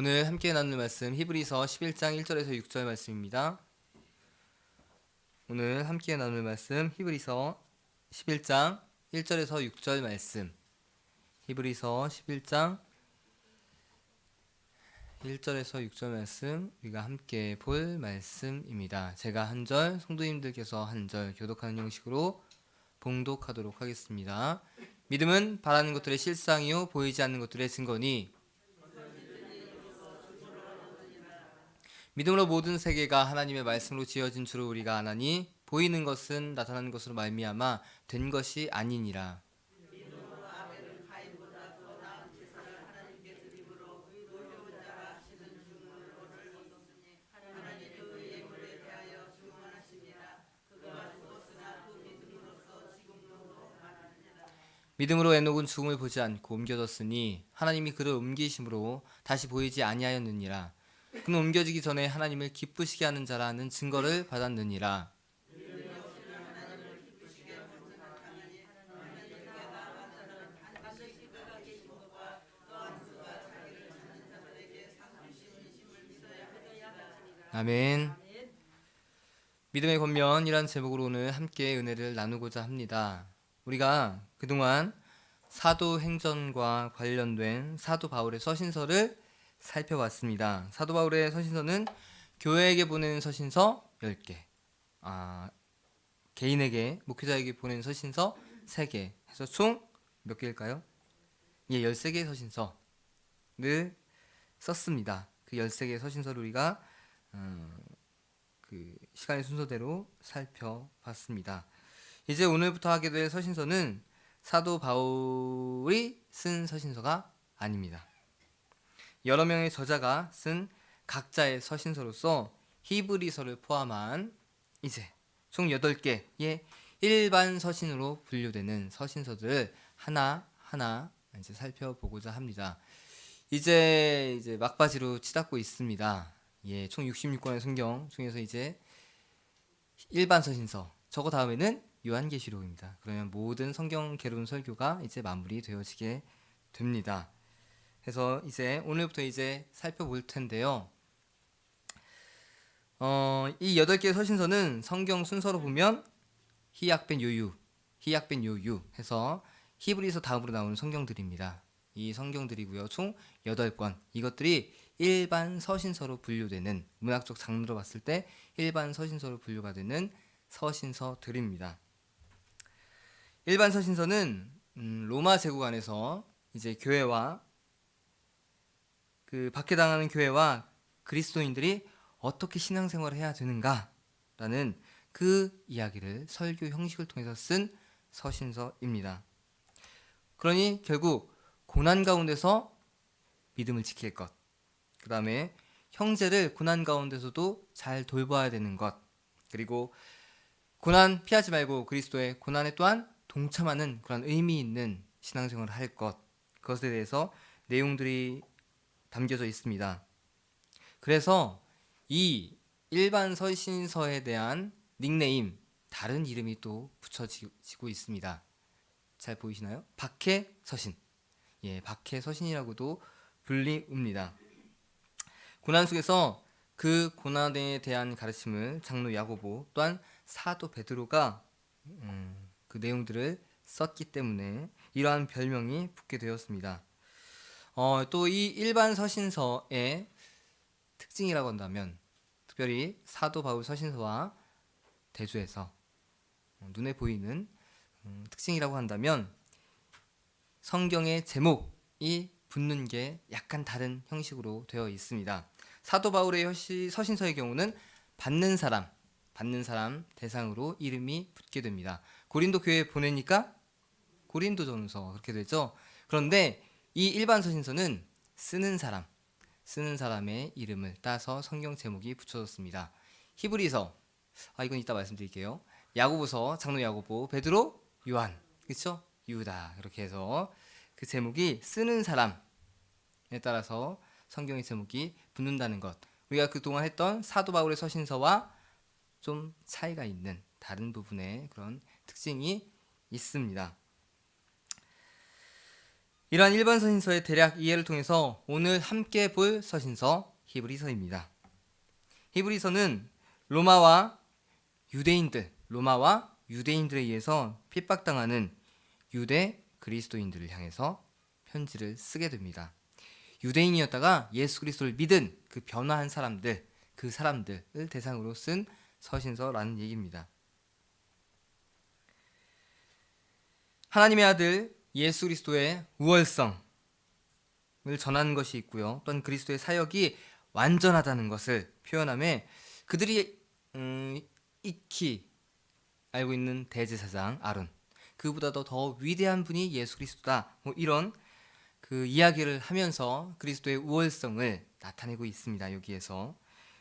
오늘 함께 나눌 말씀 히브리서 11장 1절에서 6절 말씀입니다. 오늘 함께 나눌 말씀 히브리서 11장 1절에서 6절 말씀. 히브리서 11장 1절에서 6절 말씀 우리가 함께 볼 말씀입니다. 제가 한 절, 성도님들께서 한 절 교독하는 형식으로 봉독하도록 하겠습니다. 믿음은 바라는 것들의 실상이요 보이지 않는 것들의 증거니 믿음으로 모든 세계가 하나님의 말씀으로 지어진 줄을 우리가 아나니 보이는 것은 나타나는 것으로 말미암아 된 것이 아니니라. 믿음으로 에녹은 죽음을 보지 않고 옮겨졌으니 하나님이 그를 옮기심으로 다시 보이지 아니하였느니라. 그는 옮겨지기 전에 하나님을 기쁘시게 하는 자라는 증거를 받았느니라. 아멘. 믿음의 권면이란 제목으로 오늘 함께 은혜를 나누고자 합니다. 우리가 그동안 사도행전과 관련된 사도 바울의 서신서를 살펴봤습니다. 사도 바울의 서신서는 교회에게 보내는 서신서 10개, 개인에게, 목회자에게 보내는 서신서 3개 해서 총 몇 개일까요? 13개의 서신서를 썼습니다. 그 13개의 서신서를 우리가 그 시간의 순서대로 살펴봤습니다. 이제 오늘부터 하게 될 서신서는 사도 바울이 쓴 서신서가 아닙니다. 여러 명의 저자가 쓴 각자의 서신서로서 히브리서를 포함한 이제 총 8개의 일반 서신으로 분류되는 서신서들을 하나하나 이제 살펴보고자 합니다. 이제 막바지로 치닫고 있습니다. 총 66권의 성경 중에서 이제 일반 서신서, 저거 다음에는 요한계시록입니다. 그러면 모든 성경 개론 설교가 이제 마무리되어지게 됩니다. 그래서 이제 오늘부터 이제 살펴볼 텐데요. 이 8개의 서신서는 성경 순서로 보면 히약벤 요유 해서 히브리서 다음으로 나오는 성경들입니다. 이 성경들이고요. 총 8권. 이것들이 일반 서신서로 분류되는, 문학적 장르로 봤을 때 일반 서신서로 분류가 되는 서신서들입니다. 일반 서신서는 로마 제국 안에서 이제 교회와 그 박해당하는 교회와 그리스도인들이 어떻게 신앙생활을 해야 되는가라는 그 이야기를 설교 형식을 통해서 쓴 서신서입니다. 그러니 결국 고난 가운데서 믿음을 지킬 것, 그 다음에 형제를 고난 가운데서도 잘 돌봐야 되는 것, 그리고 고난 피하지 말고 그리스도의 고난에 또한 동참하는 그런 의미 있는 신앙생활을 할 것, 그것에 대해서 내용들이 담겨져 있습니다. 그래서 이 일반 서신서에 대한 닉네임, 다른 이름이 또 붙여지고 있습니다. 잘 보이시나요? 박해서신, 박해서신이라고도 불리웁니다. 고난 속에서 그 고난에 대한 가르침을 장로 야고보 또한 사도 베드로가 그 내용들을 썼기 때문에 이러한 별명이 붙게 되었습니다. 또 이 일반 서신서의 특징이라고 한다면, 특별히 사도 바울 서신서와 대조해서 눈에 보이는 특징이라고 한다면, 성경의 제목이 붙는 게 약간 다른 형식으로 되어 있습니다. 사도 바울의 서신서의 경우는 받는 사람 대상으로 이름이 붙게 됩니다. 고린도 교회에 보내니까 고린도전서 그렇게 되죠. 그런데 이 일반 서신서는 쓰는 사람의 이름을 따서 성경 제목이 붙여졌습니다. 히브리서, 이건 이따 말씀드릴게요. 야고보서, 장로 야고보, 베드로, 요한, 그렇죠? 유다, 이렇게 해서 그 제목이 쓰는 사람에 따라서 성경의 제목이 붙는다는 것, 우리가 그동안 했던 사도 바울의 서신서와 좀 차이가 있는 다른 부분의 그런 특징이 있습니다. 이러한 1번 서신서의 대략 이해를 통해서 오늘 함께 볼 서신서 히브리서입니다. 히브리서는 로마와 유대인들에 의해서 핍박당하는 유대 그리스도인들을 향해서 편지를 쓰게 됩니다. 유대인이었다가 예수 그리스도를 믿은 그 변화한 사람들, 그 사람들을 대상으로 쓴 서신서라는 얘기입니다. 하나님의 아들 예수 그리스도의 우월성을 전하는 것이 있고요. 또한 그리스도의 사역이 완전하다는 것을 표현하며 그들이 익히 알고 있는 대제사장 아론, 그보다도 더 위대한 분이 예수 그리스도다, 이런 그 이야기를 하면서 그리스도의 우월성을 나타내고 있습니다. 여기에서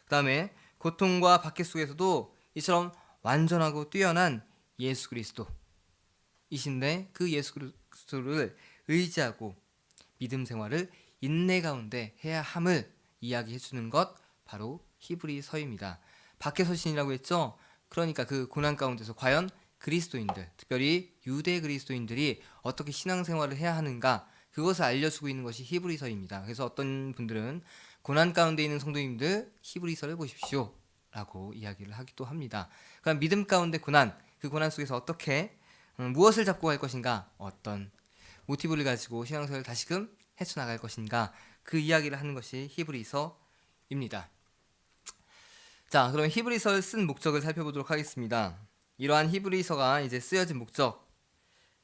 그 다음에 고통과 박해 속에서도 이처럼 완전하고 뛰어난 예수 그리스도이신데 그 예수 그리스도를 의지하고 믿음 생활을 인내 가운데 해야 함을 이야기해 주는 것, 바로 히브리서입니다. 박해 서신이라고 했죠. 그러니까 그 고난 가운데서 과연 그리스도인들, 특별히 유대 그리스도인들이 어떻게 신앙생활을 해야 하는가, 그것을 알려주고 있는 것이 히브리서입니다. 그래서 어떤 분들은 고난 가운데 있는 성도님들 히브리서를 보십시오 라고 이야기를 하기도 합니다. 그럼 믿음 가운데 고난, 그 고난 속에서 어떻게 무엇을 잡고 갈 것인가, 어떤 모티브를 가지고 신앙생활을 다시금 헤쳐나갈 것인가, 그 이야기를 하는 것이 히브리서입니다. 자, 그럼 히브리서를 쓴 목적을 살펴보도록 하겠습니다. 이러한 히브리서가 이제 쓰여진 목적,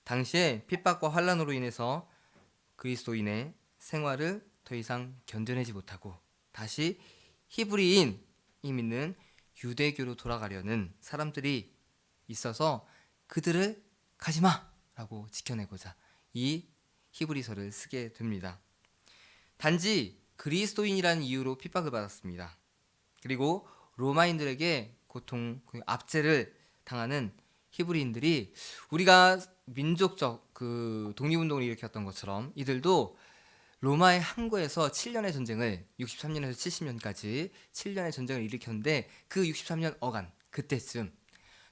당시에 핍박과 환란으로 인해서 그리스도인의 생활을 더 이상 견뎌내지 못하고 다시 히브리인이 믿는 유대교로 돌아가려는 사람들이 있어서 그들을 가지마 라고 지켜내고자 이 히브리서를 쓰게 됩니다. 단지 그리스도인이라는 이유로 핍박을 받았습니다. 그리고 로마인들에게 고통, 압제를 당하는 히브리인들이 우리가 민족적 그 독립운동을 일으켰던 것처럼 이들도 로마의 항거에서 7년의 전쟁을, 63년에서 70년까지 7년의 전쟁을 일으켰는데 그 63년 어간, 그때쯤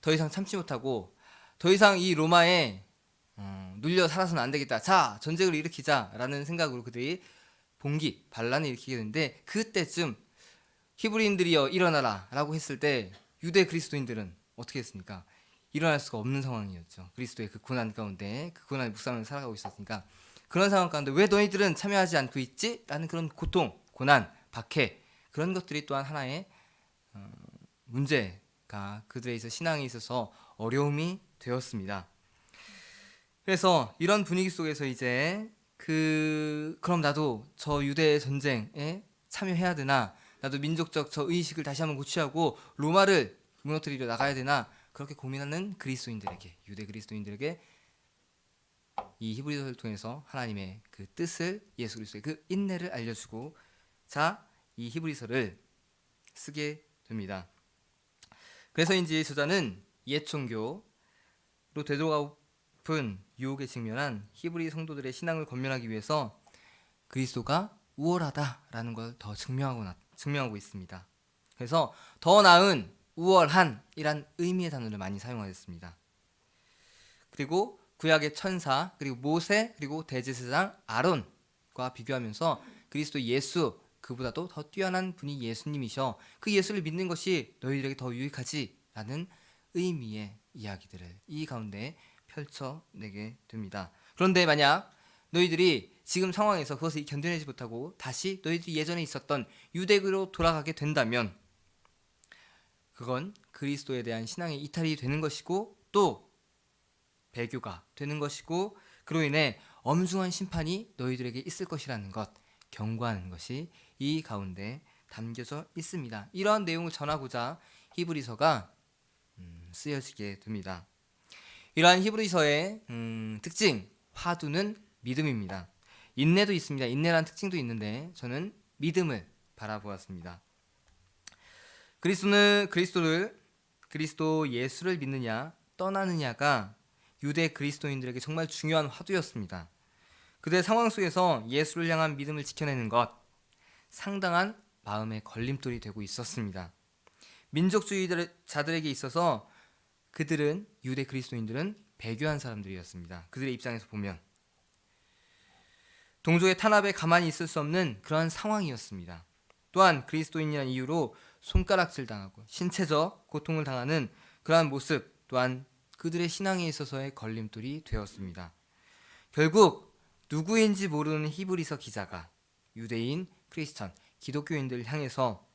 더 이상 참지 못하고 더 이상 이 로마에 눌려 살아서는 안 되겠다, 자 전쟁을 일으키자라는 생각으로 그들이 반란을 일으키게 되는데, 그때쯤 히브리인들이여 일어나라 라고 했을 때 유대 그리스도인들은 어떻게 했습니까? 일어날 수가 없는 상황이었죠. 그리스도의 그 고난 가운데, 그 고난의 묵상을 살아가고 있었으니까. 그런 상황 가운데 왜 너희들은 참여하지 않고 있지? 라는 그런 고통, 고난, 박해, 그런 것들이 또한 하나의 문제가 그들에 있어 신앙에 있어서 어려움이 되었습니다. 그래서 이런 분위기 속에서 이제 그럼 나도 저 유대 전쟁에 참여해야 되나, 나도 민족적 저 의식을 다시 한번 고취하고 로마를 무너뜨리려 나가야 되나, 그렇게 고민하는 그리스도인들에게, 유대 그리스도인들에게 이 히브리서를 통해서 하나님의 그 뜻을, 예수 그리스도의 그 인내를 알려주고 자, 이 히브리서를 쓰게 됩니다. 그래서인지 저자는 옛 종교로 되돌아가고픈 유혹에 직면한 히브리 성도들의 신앙을 권면하기 위해서 그리스도가 우월하다라는 걸 더 증명하고 있습니다. 그래서 더 나은, 우월한이란 의미의 단어를 많이 사용하였습니다. 그리고 구약의 천사, 그리고 모세, 그리고 대제사장 아론과 비교하면서 그리스도 예수, 그보다도 더 뛰어난 분이 예수님이셔, 그 예수를 믿는 것이 너희들에게 더 유익하지 라는 의미의 이야기들을 이 가운데 펼쳐내게 됩니다. 그런데 만약 너희들이 지금 상황에서 그것을 견뎌내지 못하고 다시 너희들이 예전에 있었던 유대교로 돌아가게 된다면 그건 그리스도에 대한 신앙의 이탈이 되는 것이고 또 배교가 되는 것이고, 그로 인해 엄중한 심판이 너희들에게 있을 것이라는 것, 경고하는 것이 이 가운데 담겨져 있습니다. 이러한 내용을 전하고자 히브리서가 쓰여지게 됩니다. 이러한 히브리서의 특징, 화두는 믿음입니다. 인내도 있습니다. 인내라는 특징도 있는데 저는 믿음을 바라보았습니다. 그리스도 예수를 믿느냐 떠나느냐가 유대 그리스도인들에게 정말 중요한 화두였습니다. 그들의 상황 속에서 예수를 향한 믿음을 지켜내는 것, 상당한 마음의 걸림돌이 되고 있었습니다. 민족주의자들에게 있어서 유대 그리스도인들은 배교한 사람들이었습니다. 그들의 입장에서 보면. 동족의 탄압에 가만히 있을 수 없는 그러한 상황이었습니다. 또한 그리스도인이라는 이유로 손가락질 당하고 신체적 고통을 당하는 그러한 모습 또한 그들의 신앙에 있어서의 걸림돌이 되었습니다. 결국 누구인지 모르는 히브리서 기자가 유대인, 크리스천, 기독교인들을 향해서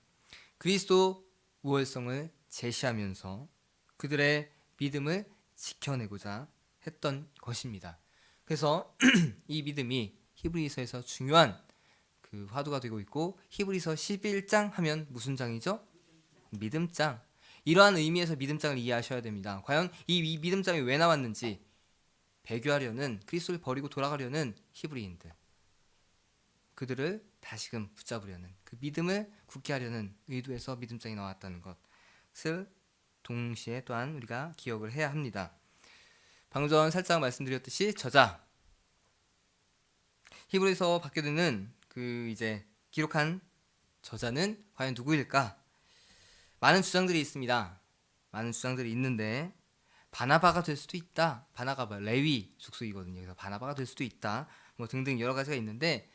그리스도 우월성을 제시하면서 그들의 믿음을 지켜내고자 했던 것입니다. 그래서 이 믿음이 히브리서에서 중요한 그 화두가 되고 있고, 히브리서 11장 하면 무슨 장이죠? 믿음장. 이러한 의미에서 믿음장을 이해하셔야 됩니다. 과연 이 믿음장이 왜 나왔는지, 배교하려는, 그리스도를 버리고 돌아가려는 히브리인들, 그들을 다시금 붙잡으려는, 그 믿음을 굳게 하려는 의도에서 믿음장이 나왔다는 것을 동시에 또한 우리가 기억을 해야 합니다. 방금 전 살짝 말씀드렸듯이 저자, 히브리서 받게 되는 그 이제 기록한 저자는 과연 누구일까? 많은 주장들이 있습니다. 많은 주장들이 있는데 바나바가 될 수도 있다. 바나바가 레위 족속이거든요. 그래서 바나바가 될 수도 있다. 뭐 등등 여러 가지가 있는데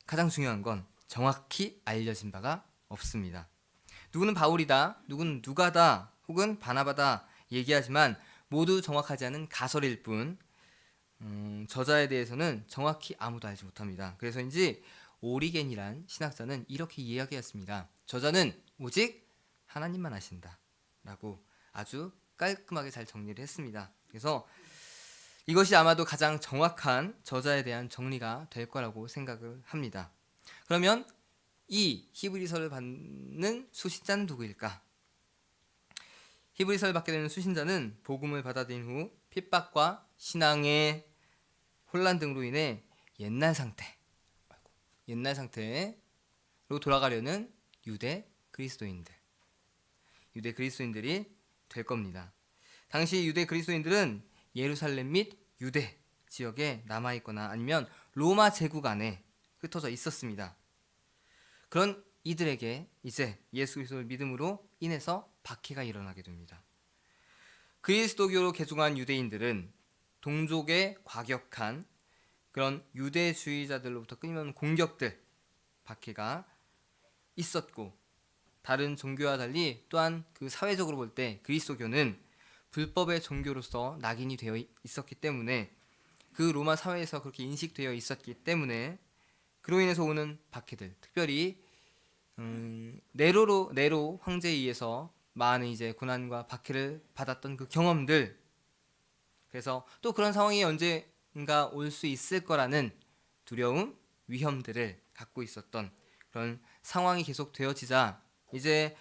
가장 중요한 건 정확히 알려진 바가 없습니다. 누구는 바울이다, 누구는 누가다, 혹은 바나바다 얘기하지만 모두 정확하지 않은 가설일 뿐 저자에 대해서는 정확히 아무도 알지 못합니다. 그래서인지 오리겐이란 신학자는 이렇게 이야기했습니다. 저자는 오직 하나님만 아신다 라고 아주 깔끔하게 잘 정리를 했습니다. 그래서 이것이 아마도 가장 정확한 저자에 대한 정리가 될 거라고 생각을 합니다. 그러면 이 히브리서를 받는 수신자는 누구일까? 히브리서를 받게 되는 수신자는 복음을 받아들인 후 핍박과 신앙의 혼란 등으로 인해 옛날 상태로 돌아가려는 유대 그리스도인들이 될 겁니다. 당시 유대 그리스도인들은 예루살렘 및 유대 지역에 남아있거나 아니면 로마 제국 안에 흩어져 있었습니다. 그런 이들에게 이제 예수 그리스도를 믿음으로 인해서 박해가 일어나게 됩니다. 그리스도교로 개종한 유대인들은 동족의 과격한 그런 유대주의자들로부터 끊임없는 공격들, 박해가 있었고, 다른 종교와 달리 또한 그 사회적으로 볼 때 그리스도교는 불법의 종교로서 낙인이 되어 있었기 때문에, 그 로마 사회에서 그렇게 인식되어 있었기 때문에 그로 인해서 오는 박해들, 특별히 네로 황제에 의해서 많은 이제 고난과 박해를 받았던 그 경험들, 그래서 또 그런 상황이 언젠가 올 수 있을 거라는 두려움, 위험들을 갖고 있었던 그런 상황이 계속 되어지자 이제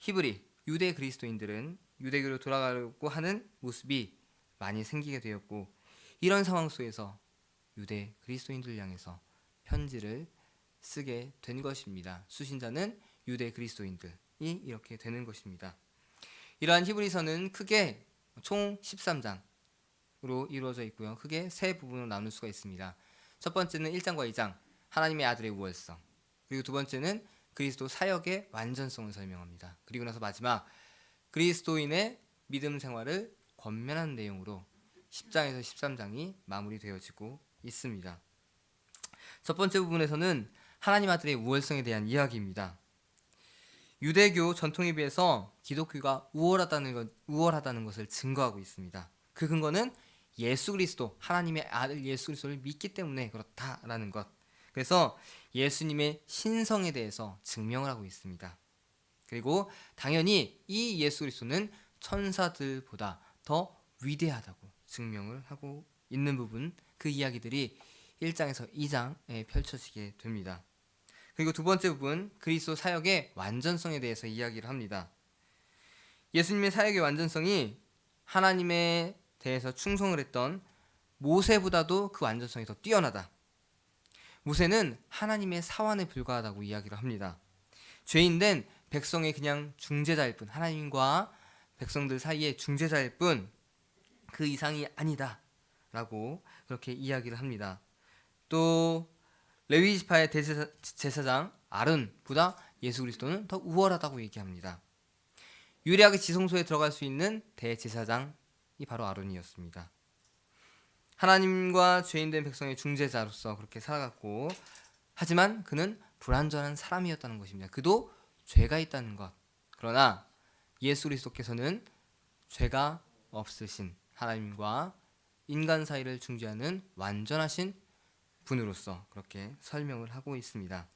히브리 유대 그리스도인들은 유대교로 돌아가려고 하는 모습이 많이 생기게 되었고, 이런 상황 속에서 유대 그리스도인들을 향해서 편지를 쓰게 된 것입니다. 수신자는 유대 그리스도인들이 이렇게 되는 것입니다. 이러한 히브리서는 크게 총 13장으로 이루어져 있고요. 크게 세 부분으로 나눌 수가 있습니다. 첫 번째는 1장과 2장, 하나님의 아들의 우월성. 그리고 두 번째는 그리스도 사역의 완전성을 설명합니다. 그리고 나서 마지막, 그리스도인의 믿음 생활을 권면하는 내용으로 10장에서 13장이 마무리되어지고 있습니다. 첫 번째 부분에서는 하나님 아들의 우월성에 대한 이야기입니다. 유대교 전통에 비해서 기독교가 우월하다는 것을 증거하고 있습니다. 그 근거는 예수 그리스도, 하나님의 아들 예수 그리스도를 믿기 때문에 그렇다라는 것. 그래서 예수님의 신성에 대해서 증명을 하고 있습니다. 그리고 당연히 이 예수 그리스도는 천사들보다 더 위대하다고 증명을 하고 있는 부분, 그 이야기들이 1장에서 2장에 펼쳐지게 됩니다. 그리고 두 번째 부분, 그리스도 사역의 완전성에 대해서 이야기를 합니다. 예수님의 사역의 완전성이 하나님에 대해서 충성을 했던 모세보다도 그 완전성이 더 뛰어나다. 모세는 하나님의 사환에 불과하다고 이야기를 합니다. 죄인된 백성의 그냥 중재자일 뿐, 하나님과 백성들 사이의 중재자일 뿐, 그 이상이 아니다 라고 그렇게 이야기를 합니다. 또 레위 지파의 대제사장 아론보다 예수 그리스도는 더 우월하다고 얘기합니다. 유일하게 지성소에 들어갈 수 있는 대제사장이 바로 아론이었습니다. 하나님과 죄인된 백성의 중재자로서 그렇게 살아갔고, 하지만 그는 불완전한 사람이었다는 것입니다. 그도 죄가 있다는 것. 그러나 예수 그리스도께서는 죄가 없으신 하나님과 인간 사이를 중재하는 완전하신 분으로서 그렇게 설명을 하고 있습니다.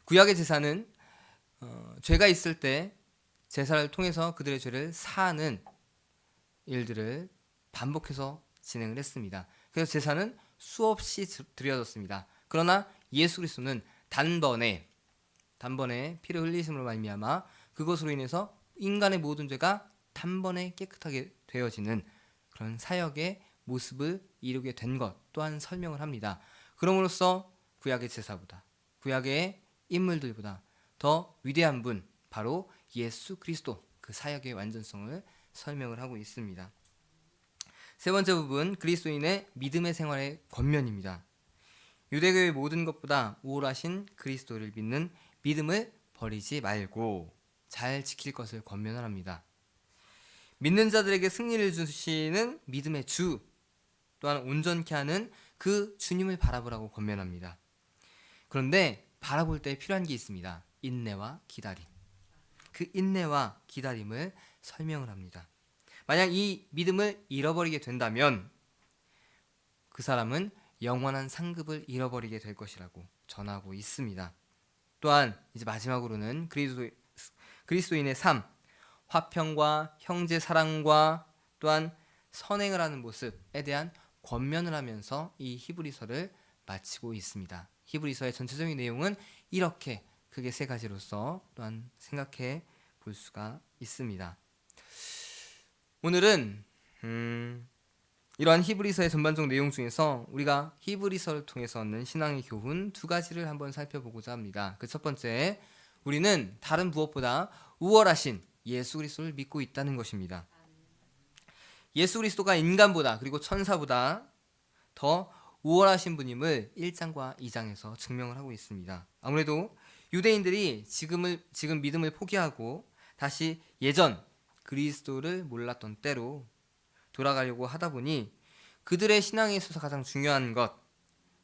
구약의 제사는 죄가 있을 때 제사를 통해서 그들의 죄를 사하는 일들을 반복해서 진행을 했습니다. 그래서 제사는 수없이 드려졌습니다. 그러나 예수 그리스도는 단번에 피를 흘리심으로 말미암아 그것으로 인해서 인간의 모든 죄가 단번에 깨끗하게 되어지는 그런 사역의 모습을 이루게 된 것 또한 설명을 합니다. 그럼으로써 구약의 제사보다, 구약의 인물들보다 더 위대한 분, 바로 예수 그리스도, 그 사역의 완전성을 설명을 하고 있습니다. 세 번째 부분, 그리스도인의 믿음의 생활의 권면입니다. 유대교의 모든 것보다 우월하신 그리스도를 믿는 믿음을 버리지 말고 잘 지킬 것을 권면을 합니다. 믿는 자들에게 승리를 주시는 믿음의 주, 또한 온전케 하는 그 주님을 바라보라고 권면합니다. 그런데 바라볼 때 필요한 게 있습니다. 인내와 기다림. 그 인내와 기다림을 설명을 합니다. 만약 이 믿음을 잃어버리게 된다면 그 사람은 영원한 상급을 잃어버리게 될 것이라고 전하고 있습니다. 또한 이제 마지막으로는 그리스도인의 삶, 화평과 형제 사랑과 또한 선행을 하는 모습에 대한 권면을 하면서 이 히브리서를 마치고 있습니다. 히브리서의 전체적인 내용은 이렇게 크게 세 가지로서 또한 생각해 볼 수가 있습니다. 오늘은 이러한 히브리서의 전반적 내용 중에서 우리가 히브리서를 통해서 얻는 신앙의 교훈 두 가지를 한번 살펴보고자 합니다. 그 첫 번째, 우리는 다른 무엇보다 우월하신 예수 그리스도를 믿고 있다는 것입니다. 예수 그리스도가 인간보다 그리고 천사보다 더 우월하신 분임을 1장과 2장에서 증명을 하고 있습니다. 아무래도 유대인들이 지금 믿음을 포기하고 다시 예전 그리스도를 몰랐던 때로 돌아가려고 하다 보니 그들의 신앙에 있어서 가장 중요한 것,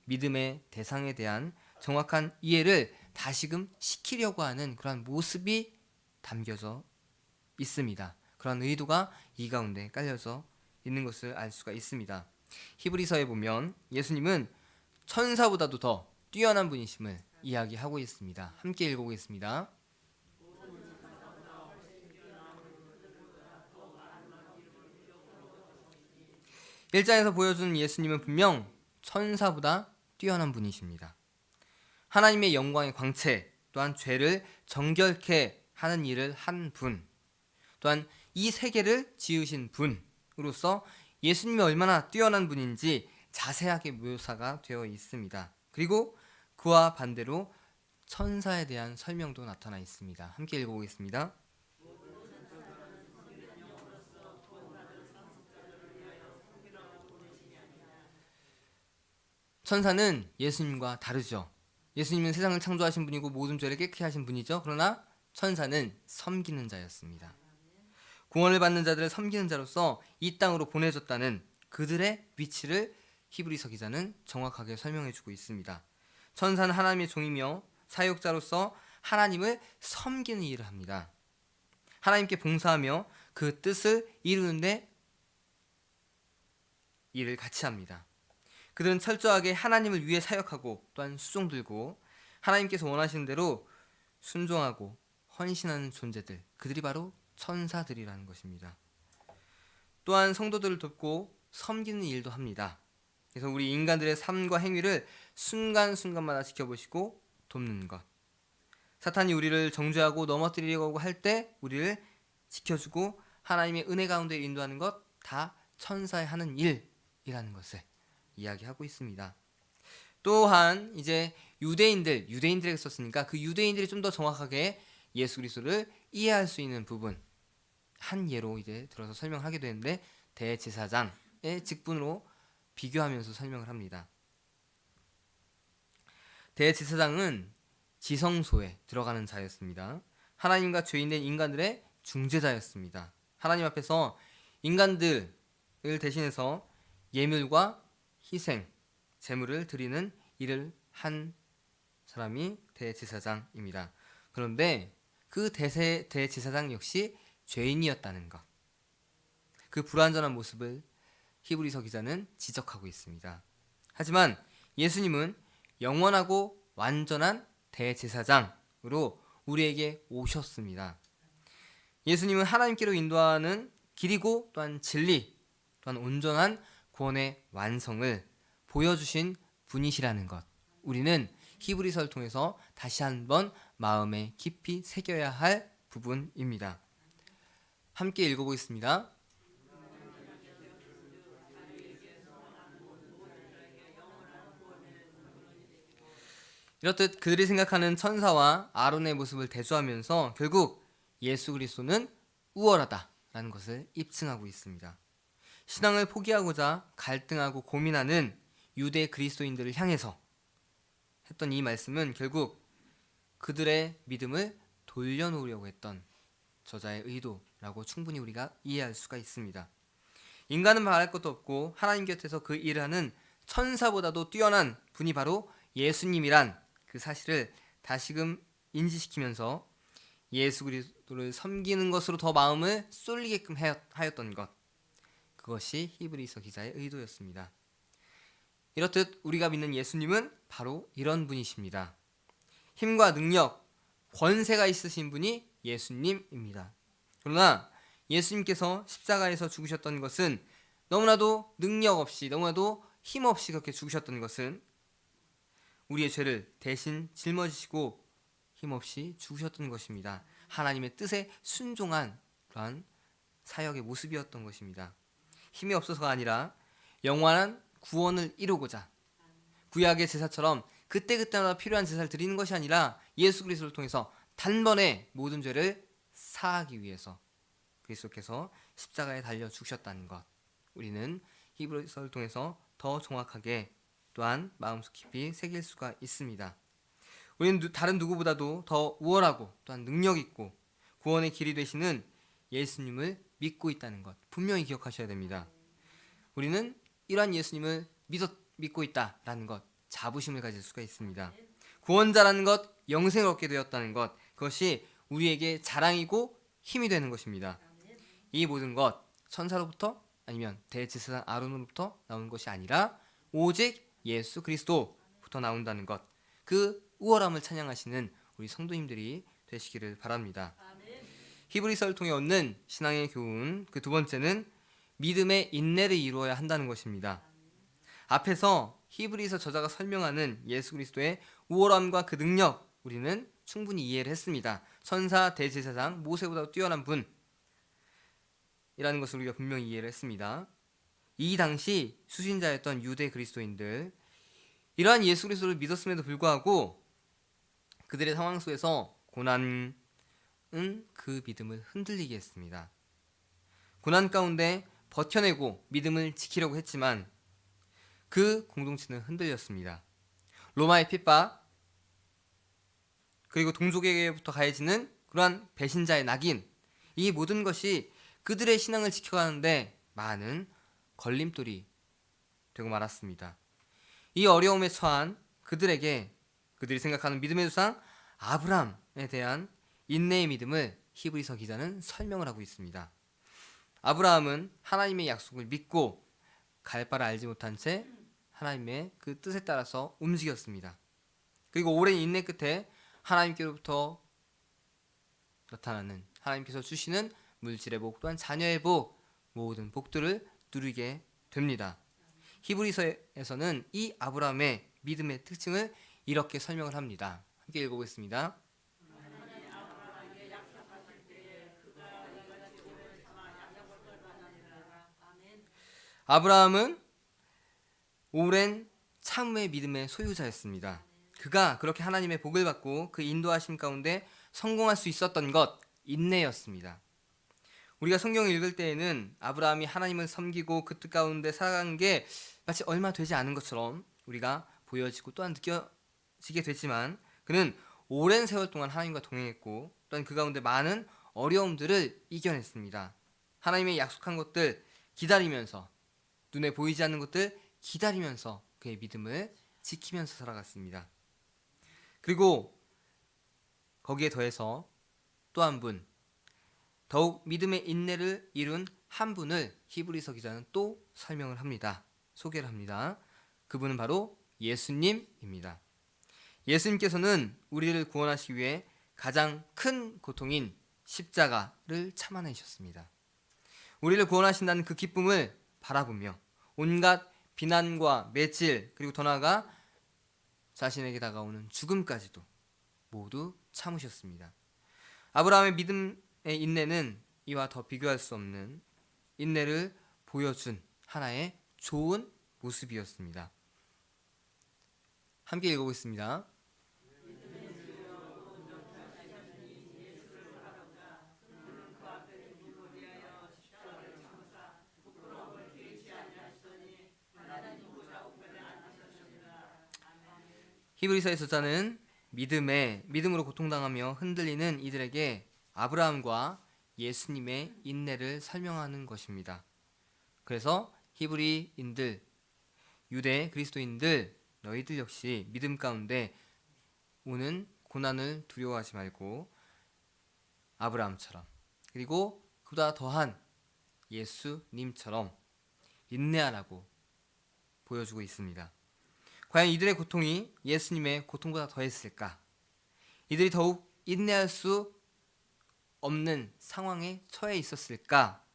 믿음의 대상에 대한 정확한 이해를 다시금 시키려고 하는 그러한 모습이 담겨져 있습니다. 그런 의도가 이 가운데 깔려져 있는 것을 알 수가 있습니다. 히브리서에 보면 예수님은 천사보다도 더 뛰어난 분이심을 이야기하고 있습니다. 함께 읽어보겠습니다. 1장에서 보여주는 예수님은 분명 천사보다 뛰어난 분이십니다. 하나님의 영광의 광채, 또한 죄를 정결케 하는 일을 한 분, 또한 이 세계를 지으신 분으로서 예수님이 얼마나 뛰어난 분인지 자세하게 묘사가 되어 있습니다. 그리고 그와 반대로 천사에 대한 설명도 나타나 있습니다. 함께 읽어보겠습니다. 천사는 예수님과 다르죠. 예수님은 세상을 창조하신 분이고 모든 죄를 깨끗게 하신 분이죠. 그러나 천사는 섬기는 자였습니다. 구원을 받는 자들을 섬기는 자로서 이 땅으로 보내졌다는 그들의 위치를 히브리서 기자는 정확하게 설명해주고 있습니다. 천사는 하나님의 종이며 사역자로서 하나님을 섬기는 일을 합니다. 하나님께 봉사하며 그 뜻을 이루는데 일을 같이 합니다. 그들은 철저하게 하나님을 위해 사역하고 또한 수종 들고 하나님께서 원하시는 대로 순종하고 헌신하는 존재들, 그들이 바로 천사들이라는 것입니다. 또한 성도들을 돕고 섬기는 일도 합니다. 그래서 우리 인간들의 삶과 행위를 순간순간마다 지켜보시고 돕는 것, 사탄이 우리를 정죄하고 넘어뜨리려고 할 때 우리를 지켜주고 하나님의 은혜 가운데 인도하는 것, 다 천사의 하는 일이라는 것을 이야기하고 있습니다. 또한 이제 유대인들에게 썼으니까 그 유대인들이 좀 더 정확하게 예수 그리스도를 이해할 수 있는 부분, 한 예로 이제 들어서 설명하게 되는데 대제사장의 직분으로 비교하면서 설명을 합니다. 대제사장은 지성소에 들어가는 자였습니다. 하나님과 죄인된 인간들의 중재자였습니다. 하나님 앞에서 인간들을 대신해서 예물과 희생, 제물을 드리는 일을 한 사람이 대제사장입니다. 그런데 그 대제사장 역시 죄인이었다는 것, 그 불완전한 모습을 히브리서 기자는 지적하고 있습니다. 하지만 예수님은 영원하고 완전한 대제사장으로 우리에게 오셨습니다. 예수님은 하나님께로 인도하는 길이고 또한 진리, 또한 온전한 구원의 완성을 보여주신 분이시라는 것, 우리는 히브리서를 통해서 다시 한번 마음에 깊이 새겨야 할 부분입니다. 함께 읽어보겠습니다. 이렇듯 그들이 생각하는 천사와 아론의 모습을 대조하면서 결국 예수 그리스도는 우월하다라는 것을 입증하고 있습니다. 신앙을 포기하고자 갈등하고 고민하는 유대 그리스도인들을 향해서 했던 이 말씀은 결국 그들의 믿음을 돌려놓으려고 했던 저자의 의도라고 충분히 우리가 이해할 수가 있습니다. 인간은 말할 것도 없고 하나님 곁에서 그 일을 하는 천사보다도 뛰어난 분이 바로 예수님이란 그 사실을 다시금 인지시키면서 예수 그리스도를 섬기는 것으로 더 마음을 쏠리게끔 하였던 것, 그것이 히브리서 기자의 의도였습니다. 이렇듯 우리가 믿는 예수님은 바로 이런 분이십니다. 힘과 능력, 권세가 있으신 분이 예수님입니다. 그러나 예수님께서 십자가에서 죽으셨던 것은 너무나도 능력 없이, 너무나도 힘 없이 그렇게 죽으셨던 것은 우리의 죄를 대신 짊어지시고 힘없이 죽으셨던 것입니다. 하나님의 뜻에 순종한 그러한 사역의 모습이었던 것입니다. 힘이 없어서가 아니라 영원한 구원을 이루고자 구약의 제사처럼 그때그때마다 필요한 제사를 드리는 것이 아니라 예수 그리스도를 통해서 단번에 모든 죄를 사하기 위해서 그리스도께서 십자가에 달려 죽으셨다는 것, 우리는 히브리서를 통해서 더 정확하게 또한 마음속 깊이 새길 수가 있습니다. 우리는 다른 누구보다도 더 우월하고 또한 능력 있고 구원의 길이 되시는 예수님을 믿고 있다는 것, 분명히 기억하셔야 됩니다. 우리는 이러한 예수님을 믿고 있다라는 것, 자부심을 가질 수가 있습니다. 구원자라는 것, 영생을 얻게 되었다는 것, 그것이 우리에게 자랑이고 힘이 되는 것입니다. 이 모든 것, 천사로부터 아니면 대제사장 아론으로부터 나오는 것이 아니라 오직 예수 그리스도부터 나온다는 것, 그 우월함을 찬양하시는 우리 성도님들이 되시기를 바랍니다. 히브리서를 통해 얻는 신앙의 교훈, 그 두 번째는 믿음의 인내를 이루어야 한다는 것입니다. 앞에서 히브리서 저자가 설명하는 예수 그리스도의 우월함과 그 능력, 우리는 충분히 이해를 했습니다. 천사, 대제사장, 모세보다 뛰어난 분이라는 것을 우리가 분명히 이해를 했습니다. 이 당시 수신자였던 유대 그리스도인들, 이러한 예수 그리스도를 믿었음에도 불구하고 그들의 상황 속에서 고난은 그 믿음을 흔들리게 했습니다. 고난 가운데 버텨내고 믿음을 지키려고 했지만 그 공동체는 흔들렸습니다. 로마의 핍박, 그리고 동족에게부터 가해지는 그러한 배신자의 낙인, 이 모든 것이 그들의 신앙을 지켜가는데 많은 걸림돌이 되고 말았습니다. 이 어려움에 처한 그들에게 그들이 생각하는 믿음의 조상 아브라함에 대한 인내의 믿음을 히브리서 기자는 설명을 하고 있습니다. 아브라함은 하나님의 약속을 믿고 갈 바를 알지 못한 채 하나님의 그 뜻에 따라서 움직였습니다. 그리고 오랜 인내 끝에 하나님께로부터 나타나는, 하나님께서 주시는 물질의 복 또한 자녀의 복, 모든 복들을 누리게 됩니다. 히브리서에서는 이 아브라함의 믿음의 특징을 이렇게 설명을 합니다. 함께 읽어보겠습니다. 아브라함은 오랜 참음의 믿음의 소유자였습니다. 그가 그렇게 하나님의 복을 받고 그 인도하심 가운데 성공할 수 있었던 것, 인내였습니다. 우리가 성경을 읽을 때에는 아브라함이 하나님을 섬기고 그 뜻 가운데 살아간 게 마치 얼마 되지 않은 것처럼 우리가 보여지고 또한 느껴지게 되지만 그는 오랜 세월 동안 하나님과 동행했고 또한 그 가운데 많은 어려움들을 이겨냈습니다. 하나님의 약속한 것들 기다리면서 눈에 보이지 않는 것들 기다리면서 그의 믿음을 지키면서 살아갔습니다. 그리고 거기에 더해서 또 한 분, 더욱 믿음의 인내를 이룬 한 분을 히브리서 기자는 또 설명을 합니다. 소개를 합니다. 그분은 바로 예수님입니다. 예수님께서는 우리를 구원하시기 위해 가장 큰 고통인 십자가를 참아내셨습니다. 우리를 구원하신다는 그 기쁨을 바라보며 온갖 비난과 매질, 그리고 더 나아가 자신에게 다가오는 죽음까지도 모두 참으셨습니다. 아브라함의 믿음의 인내는 이와 더 비교할 수 없는 인내를 보여준 하나의 좋은 모습이었습니다. 함께 읽어보겠습니다. 히브리서의 저자는 믿음으로 고통당하며 흔들리는 이들에게 아브라함과 예수님의 인내를 설명하는 것입니다. 그래서 히브리인들, 유대 그리스도인들, 너희들 역시 믿음 가운데 오는 고난을 두려워하지 말고 아브라함처럼, 그리고 그보다 더한 예수님처럼 인내하라고 보여주고 있습니다. 과연 이들의 고통이 예수님의 고통보다 더했을까? 이들이 더욱 인내할 수 없는 상황에 처해 있었을까?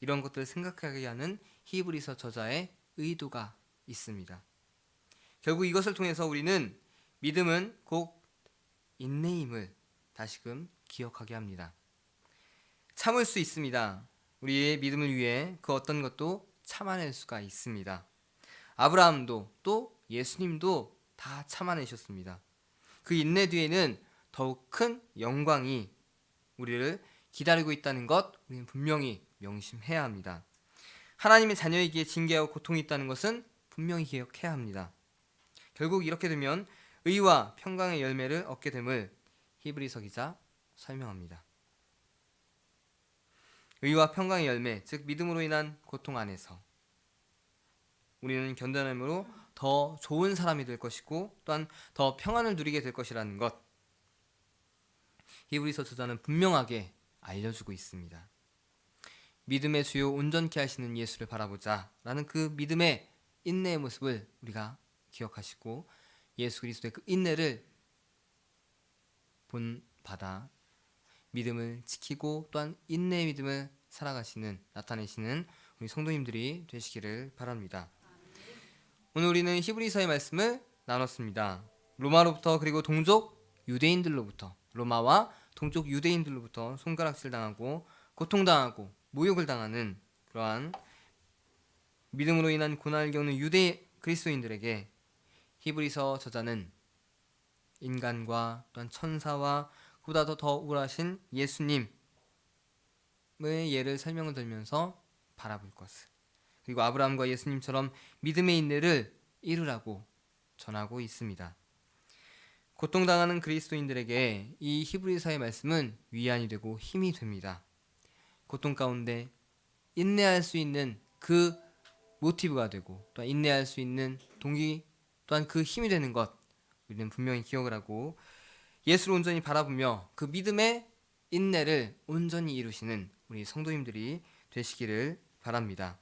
이런 것들을 생각하게 하는 히브리서 저자의 의도가 있습니다. 결국 이것을 통해서 우리는 믿음은 곧 인내임을 다시금 기억하게 합니다. 참을 수 있습니다. 우리의 믿음을 위해 그 어떤 것도 참아낼 수가 있습니다. 아브라함도 또 예수님도 다 참아내셨습니다. 그 인내 뒤에는 더욱 큰 영광이 우리를 기다리고 있다는 것 우리는 분명히 명심해야 합니다. 하나님의 자녀에게 징계하고 고통이 있다는 것은 분명히 기억해야 합니다. 결국 이렇게 되면 의와 평강의 열매를 얻게 됨을 히브리서 기자 설명합니다. 의와 평강의 열매, 즉 믿음으로 인한 고통 안에서 우리는 견뎌냄으로 더 좋은 사람이 될 것이고 또한 더 평안을 누리게 될 것이라는 것, 히브리서 저자는 분명하게 알려주고 있습니다. 믿음의 주요 온전케 하시는 예수를 바라보자 라는 그 믿음의 인내의 모습을 우리가 기억하시고 예수 그리스도의 그 인내를 본받아 믿음을 지키고 또한 인내의 믿음을 살아가시는, 나타내시는 우리 성도님들이 되시기를 바랍니다. 오늘 우리는 히브리서의 말씀을 나눴습니다. 로마로부터 그리고 동족 유대인들로부터, 로마와 동족 유대인들로부터 손가락질 당하고 고통당하고 모욕을 당하는 그러한 믿음으로 인한 고난을 겪는 유대 그리스도인들에게 히브리서 저자는 인간과 또한 천사와 그보다 더 우월하신 예수님의 예를 설명을 들면서 바라볼 것을, 그리고 아브라함과 예수님처럼 믿음의 인내를 이루라고 전하고 있습니다. 고통당하는 그리스도인들에게 이 히브리서의 말씀은 위안이 되고 힘이 됩니다. 고통 가운데 인내할 수 있는 그 모티브가 되고 또한 인내할 수 있는 동기 또한 그 힘이 되는 것 우리는 분명히 기억을 하고 예수를 온전히 바라보며 그 믿음의 인내를 온전히 이루시는 우리 성도님들이 되시기를 바랍니다.